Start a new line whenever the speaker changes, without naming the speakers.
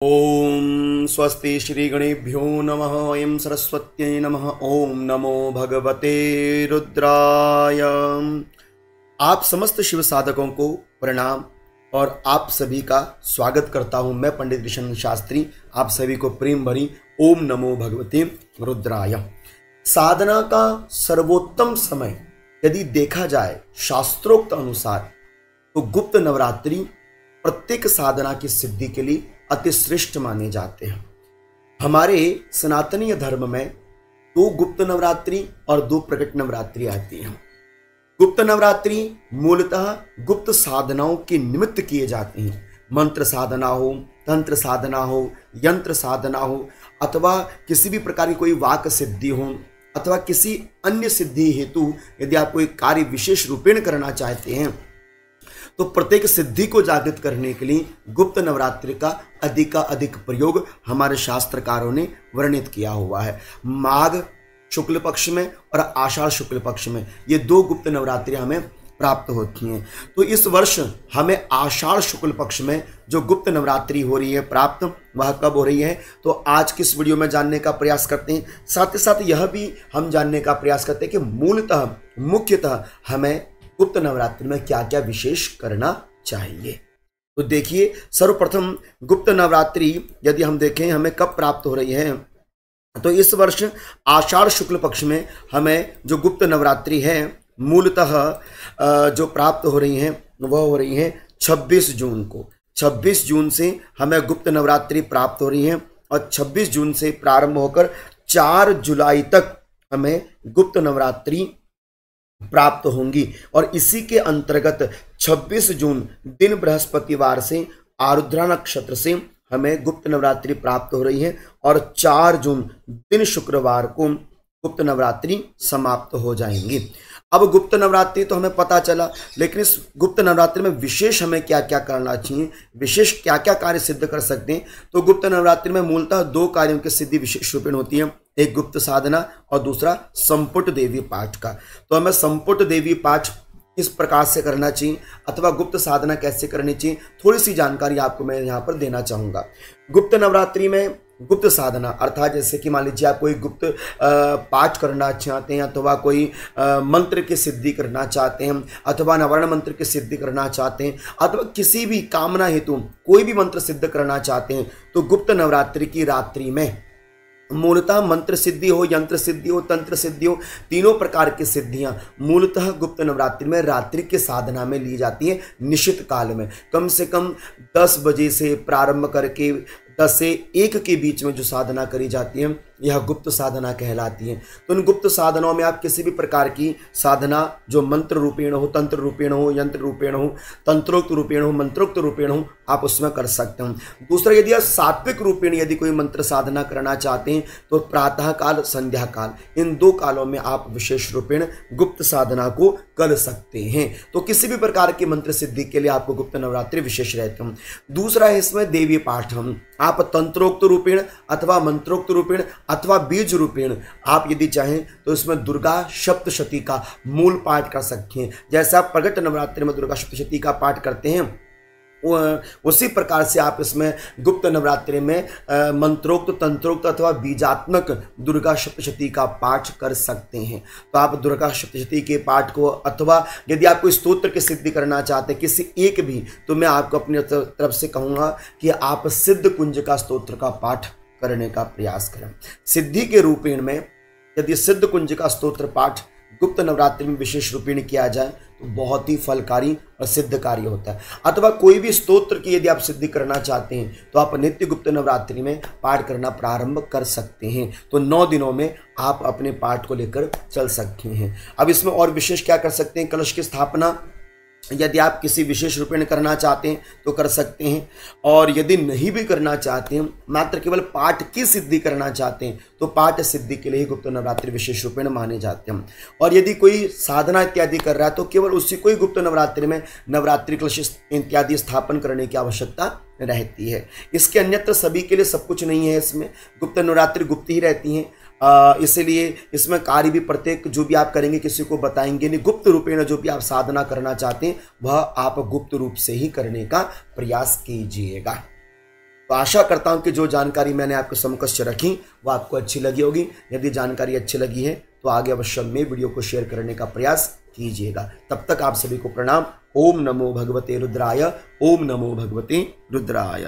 ओम स्वस्ति श्री गणेभ्यो नमः। ओं सरस्वत्यै नमः। ओम नमो भगवते रुद्राय। आप समस्त शिव साधकों को प्रणाम और आप सभी का स्वागत करता हूं। मैं पंडित कृष्ण शास्त्री आप सभी को प्रेम भरी ओम नमो भगवते रुद्राय। साधना का सर्वोत्तम समय यदि देखा जाए शास्त्रोक्त अनुसार तो गुप्त नवरात्रि प्रत्येक साधना की सिद्धि के लिए अति श्रेष्ठ माने जाते हैं। हमारे सनातनीय धर्म में दो गुप्त नवरात्रि और दो प्रकट नवरात्रि आती हैं। गुप्त नवरात्रि मूलतः गुप्त साधनाओं के निमित्त किए जाते हैं। मंत्र साधना हो, तंत्र साधना हो, यंत्र साधना हो, अथवा किसी भी प्रकार की कोई वाक सिद्धि हो, अथवा किसी अन्य सिद्धि हेतु यदि आप कोई कार्य विशेष रूपेण करना चाहते हैं तो प्रत्येक सिद्धि को जागृत करने के लिए गुप्त नवरात्रि का अधिक प्रयोग हमारे शास्त्रकारों ने वर्णित किया हुआ है। माघ शुक्ल पक्ष में और आषाढ़ शुक्ल पक्ष में ये दो गुप्त नवरात्रि हमें प्राप्त होती हैं। तो इस वर्ष हमें आषाढ़ शुक्ल पक्ष में जो गुप्त नवरात्रि हो रही है प्राप्त, वह कब हो रही है तो आज किस वीडियो में जानने का प्रयास करते हैं। साथ ही साथ यह भी हम जानने का प्रयास करते हैं कि मूलतः मुख्यतः हमें गुप्त नवरात्रि में क्या क्या विशेष करना चाहिए। तो देखिए, सर्वप्रथम गुप्त नवरात्रि यदि हम देखें हमें कब प्राप्त हो रही है तो इस वर्ष आषाढ़ शुक्ल पक्ष में हमें जो गुप्त नवरात्रि है मूलतः जो प्राप्त हो रही हैं वह हो रही है 26 जून को। 26 जून से हमें गुप्त नवरात्रि प्राप्त हो रही है और 26 जून से प्रारंभ होकर 4 जुलाई तक हमें गुप्त नवरात्रि प्राप्त होंगी। और इसी के अंतर्गत 26 जून दिन बृहस्पतिवार से आरुद्रा नक्षत्र से हमें गुप्त नवरात्रि प्राप्त हो रही है और 4 जून दिन शुक्रवार को गुप्त नवरात्रि समाप्त हो जाएंगी। अब गुप्त नवरात्रि तो हमें पता चला, लेकिन इस गुप्त नवरात्रि में विशेष हमें क्या क्या करना चाहिए, विशेष क्या क्या कार्य सिद्ध कर सकते हैं। तो गुप्त नवरात्रि में मूलतः दो कार्यों की सिद्धि विशेष रूपेण होती है, एक गुप्त साधना और दूसरा संपुट देवी पाठ का। तो हमें संपुट देवी पाठ किस प्रकार से करना चाहिए अथवा गुप्त साधना कैसे करनी चाहिए, थोड़ी सी जानकारी आपको मैं यहाँ पर देना चाहूँगा। गुप्त नवरात्रि में गुप्त साधना अर्थात जैसे कि मान लीजिए आप कोई गुप्त पाठ करना चाहते हैं अथवा कोई मंत्र की सिद्धि करना चाहते हैं अथवा नवर्ण मंत्र की सिद्धि करना चाहते हैं अथवा किसी भी कामना हेतु कोई भी मंत्र सिद्ध करना चाहते हैं तो गुप्त नवरात्रि की रात्रि में मूलतः मंत्र सिद्धि हो, यंत्र सिद्धि हो, तंत्र सिद्धि हो, तीनों प्रकार की सिद्धियां मूलतः गुप्त नवरात्रि में रात्रि के साधना में ली जाती हैं। निश्चित काल में कम से कम 10 बजे से प्रारंभ करके 10 से 1 के बीच में जो साधना करी जाती है यह गुप्त साधना कहलाती है। तो इन गुप्त साधनाओं में आप किसी भी प्रकार की साधना जो मंत्र रूपेण हो, तंत्र रूपेण हो, यंत्र रूपेण हो, तंत्रोक्त रूपेण हो, मंत्रोक्त रूपेण हो, आप उसमें कर सकते हैं। दूसरा, यदि आप सात्विक रूपेण यदि कोई मंत्र साधना करना चाहते हैं तो प्रातः काल, संध्या काल, इन दो कालों में आप विशेष रूपेण गुप्त साधना को कर सकते हैं। तो किसी भी प्रकार की मंत्र सिद्धि के लिए आपको गुप्त नवरात्रि विशेष रहते हैं। दूसरा है इसमें देवी पाठ। आप तंत्रोक्त रूपेण अथवा मंत्रोक्त रूपेण अथवा बीज रूपेण आप यदि चाहें तो इसमें दुर्गा सप्तशती का मूल पाठ कर सकते हैं। जैसे आप प्रकट नवरात्रि में दुर्गा सप्तशती का पाठ करते हैं उसी प्रकार से आप इसमें गुप्त नवरात्रि में मंत्रोक्त, तंत्रोक्त अथवा बीजात्मक दुर्गा सप्तशती का पाठ कर सकते हैं। तो आप दुर्गा सप्तशती के पाठ को अथवा यदि आप कोई स्तोत्र की सिद्धि करना चाहते हैं किसी एक भी, तो मैं आपको अपनी तरफ से कहूँगा कि आप सिद्ध कुंज का स्तोत्र का पाठ करने का प्रयास करें। सिद्धि के रूपेण में यदि सिद्ध कुंज का स्तोत्र पाठ गुप्त नवरात्रि में विशेष रूपेण किया जाए तो बहुत ही फलकारी और सिद्ध कार्य होता है। अथवा कोई भी स्तोत्र की यदि आप सिद्धि करना चाहते हैं तो आप नित्य गुप्त नवरात्रि में पाठ करना प्रारंभ कर सकते हैं। तो 9 दिनों में आप अपने पाठ को लेकर चल सकते हैं। अब इसमें और विशेष क्या कर सकते हैं, कलश की स्थापना यदि आप किसी विशेष रूपेण करना चाहते हैं तो कर सकते हैं, और यदि नहीं भी करना चाहते हैं मात्र केवल पाठ की सिद्धि करना चाहते हैं तो पाठ सिद्धि के लिए ही गुप्त नवरात्रि विशेष रूपेण माने जाते हैं। और यदि कोई साधना इत्यादि कर रहा है तो केवल उसी को ही गुप्त नवरात्रि में नवरात्रि कलश इत्यादि स्थापन करने की आवश्यकता रहती है। इसके अन्यत्र सभी के लिए सब कुछ नहीं है। इसमें गुप्त नवरात्रि गुप्त ही रहती हैं, इसलिए इसमें कार्य भी प्रत्येक जो भी आप करेंगे किसी को बताएंगे नहीं। गुप्त रूपेण जो भी आप साधना करना चाहते हैं वह आप गुप्त रूप से ही करने का प्रयास कीजिएगा। तो आशा करता हूं कि जो जानकारी मैंने आपके समकक्ष रखी वो आपको अच्छी लगी होगी। यदि जानकारी अच्छी लगी है तो आगे अवश्य में वीडियो को शेयर करने का प्रयास कीजिएगा। तब तक आप सभी को प्रणाम। ओम नमो भगवते रुद्राय। ओम नमो भगवते रुद्राय।